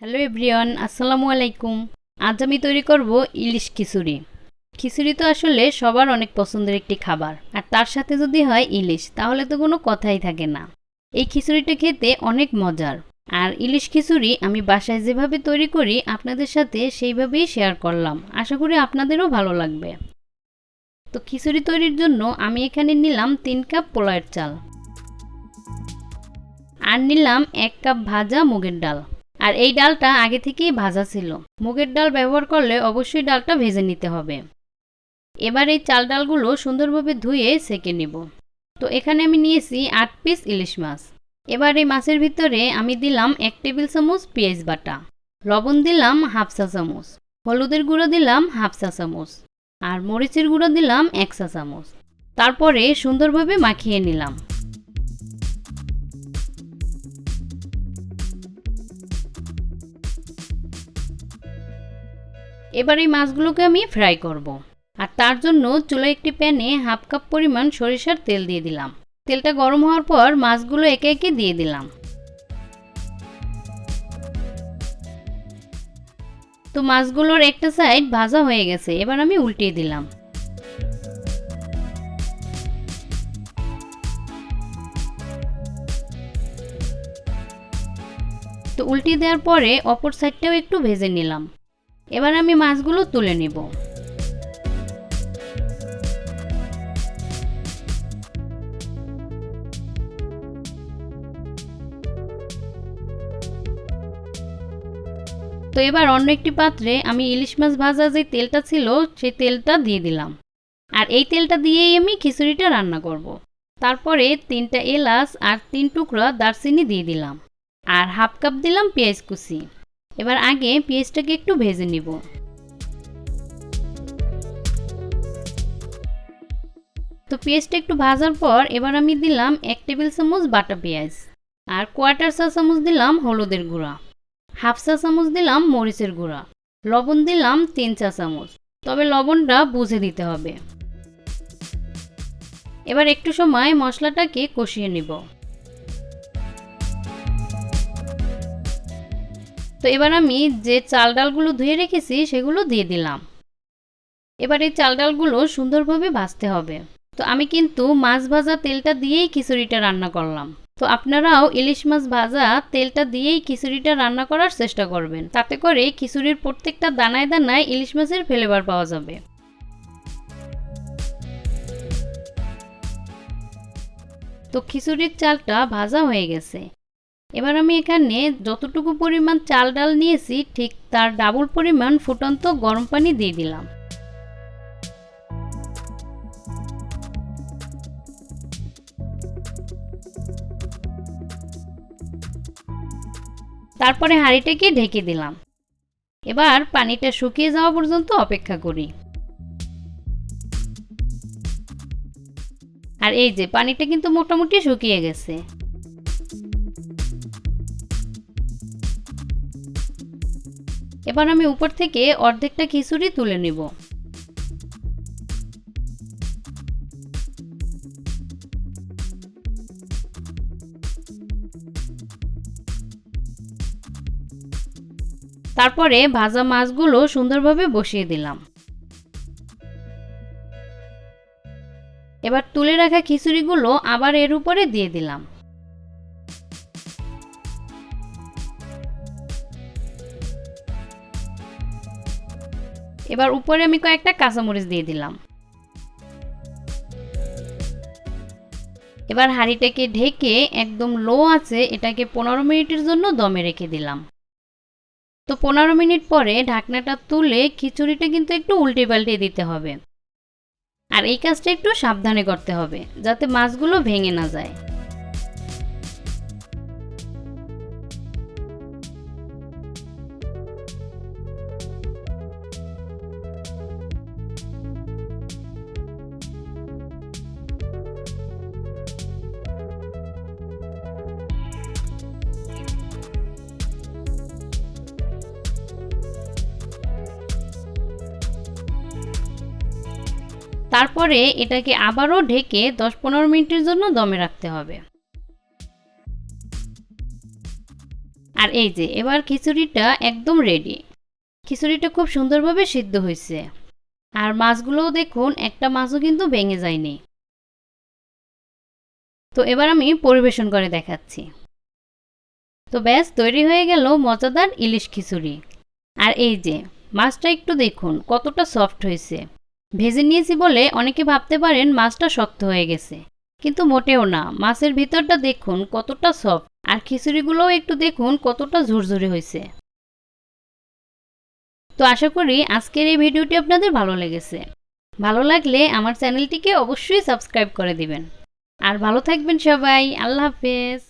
Hello everyone, আসসালামু আলাইকুম। আজ আমি তৈরি করব ইলিশ খিচুড়ি। খিচুড়ি তো আসলে সবার অনেক পছন্দের একটি খাবার, আর তার সাথে যদি হয় ইলিশ তাহলে তো কোনো কথাই থাকে না। এই খিচুড়িটা খেতে অনেক মজার, আর ইলিশ খিচুড়ি আমি বাসায় যেভাবে তৈরি করি আপনাদের সাথে সেইভাবেই শেয়ার করলাম। আশা করি আপনাদেরও ভালো লাগবে। তো খিচুড়ি তৈরির জন্য আমি এখানে নিলাম 3 কাপ পোলাওয়ের চাল, আর নিলাম 1 কাপ ভাজা মুগের ডাল। আর এই ডালটা আগে থেকেই ভাজা ছিল। মুগের ডাল ব্যবহার করলে অবশ্যই ডালটা ভেজে নিতে হবে। এবার এই চাল ডালগুলো সুন্দরভাবে ধুয়ে সেঁকে নিব। তো এখানে আমি নিয়েছি 8 পিস ইলিশ মাছ। এবার এই মাছের ভিতরে আমি দিলাম 1 টেবিল চামচ পেঁয়াজ বাটা, লবণ দিলাম হাফ চা চামচ, হলুদের গুঁড়ো দিলাম হাফ চা চামচ, আর মরিচের গুঁড়ো দিলাম 1 চা চামচ। তারপরে সুন্দরভাবে মাখিয়ে নিলাম। এবার এই মাছগুলোকে আমি ফ্রাই করব, আর তার জন্য চুলায় একটি প্যানে হাফ কাপ পরিমাণ সরিষার তেল দিয়ে দিলাম। তেলটা গরম হওয়ার পর মাছগুলো একে একে দিয়ে দিলাম। তো মাছগুলোর একটা সাইড ভাজা হয়ে গেছে, এবার আমি উল্টিয়ে দিলাম। তো উল্টিয়ে দেওয়ার পরে অপর সাইডটাও একটু ভেজে নিলাম। এবার আমি মাছগুলো তুলে নেব। তো এবার অন্য একটি পাত্রে আমি ইলিশ মাছ ভাজা যে তেলটা ছিল সেই তেলটা দিয়ে দিলাম, আর এই তেলটা দিয়েই আমি খিচুড়িটা রান্না করব। তারপরে 3টা এলাচ আর 3 টুকরা দারচিনি দিয়ে দিলাম, আর হাফ কাপ দিলাম পেঁয়াজ কুচি। এবার আগে পেঁয়াজটাকে একটু ভেজে নিব। তো পেঁয়াজটা একটু ভাজার পর এবার আমি দিলাম 1 টেবিল চামচ বাটা পেঁয়াজ, আর কোয়ার্টার চা চামচ দিলাম হলুদের গুঁড়া, হাফ চা চামচ দিলাম মরিচের গুঁড়া, লবণ দিলাম 3 চা চামচ, তবে লবণটা বুঝে দিতে হবে। এবার একটু সময় মশলাটাকে কষিয়ে নিব। তো এবার আমি যে চাল ডালগুলো ধুয়ে রেখেছি সেগুলো দিয়ে দিলাম। এবার এই চাল ডালগুলো সুন্দরভাবে ভাজতে হবে। তো আমি কিন্তু মাছ ভাজা তেলটা দিয়েই খিচুড়িটা রান্না করলাম। তো আপনারাও ইলিশ মাছ ভাজা তেলটা দিয়েই খিচুড়িটা রান্না করার চেষ্টা করবেন, তাতে করে খিচুড়ির প্রত্যেকটা দানায় দানায় ইলিশ মাছের ফ্লেভার পাওয়া যাবে। তো খিচুড়ির চালটা ভাজা হয়ে গেছে। এবার আমি এখানে যতটুকু পরিমাণ চাল ডাল নিয়েছি ঠিক তার ডাবল পরিমাণ ফুটন্ত গরম পানি দিয়ে দিলাম। তারপরে হাঁড়িটাকে ঢেকে দিলাম। এবার পানিটা শুকিয়ে যাওয়া পর্যন্ত অপেক্ষা করি। আর এই যে পানিটা কিন্তু মোটামুটি শুকিয়ে গেছে। এবার আমি উপর থেকে অর্ধেকটা খিচুড়ি তুলে নিব। তারপরে ভাজা মাছগুলো সুন্দরভাবে বসিয়ে দিলাম। এবার তুলে রাখা খিচুড়িগুলো আবার এর উপরে দিয়ে দিলাম। এবার উপরে আমি কয়েকটা কাঁচামরিচ দিয়ে দিলাম। এবার হাঁড়িটাকে ঢেকে একদম লো আছে এটাকে 15 মিনিটের জন্য দমে রেখে দিলাম। তো 15 মিনিট পরে ঢাকনাটা তুলে খিচুড়িটা কিন্তু একটু উল্টে পাল্টে দিতে হবে, আর এই কাজটা একটু সাবধানে করতে হবে যাতে মাছগুলো ভেঙে না যায়। তারপরে এটাকে আবারও ঢেকে 10-15 মিনিটের জন্য দমে রাখতে হবে। আর এই যে এবার খিচুড়িটা একদম রেডি। খিচুড়িটা খুব সুন্দরভাবে সিদ্ধ হয়েছে। আর মাছগুলোও দেখুন, একটা মাছও কিন্তু ভেঙে যায়নি। তো এবার আমি পরিবেশন করে দেখাচ্ছি। তো ব্যাস তৈরি হয়ে গেল মজাদার ইলিশ খিচুড়ি। আর এই যে মাছটা একটু দেখুন কতটা সফট হয়েছে। ভেজে নিয়েছি বলে অনেকে ভাবতে পারেন মাছটা শক্ত হয়ে গেছে, কিন্তু মোটেও না। মাছের ভিতরটা দেখুন কতটা সফট, আর খিচুড়িগুলোও একটু দেখুন কতটা ঝুরঝুরে হয়েছে। তো আশা করি আজকের এই ভিডিওটি আপনাদের ভালো লেগেছে। ভালো লাগলে আমার চ্যানেলটিকে অবশ্যই সাবস্ক্রাইব করে দিবেন। আর ভালো থাকবেন সবাই। আল্লাহ হাফেজ।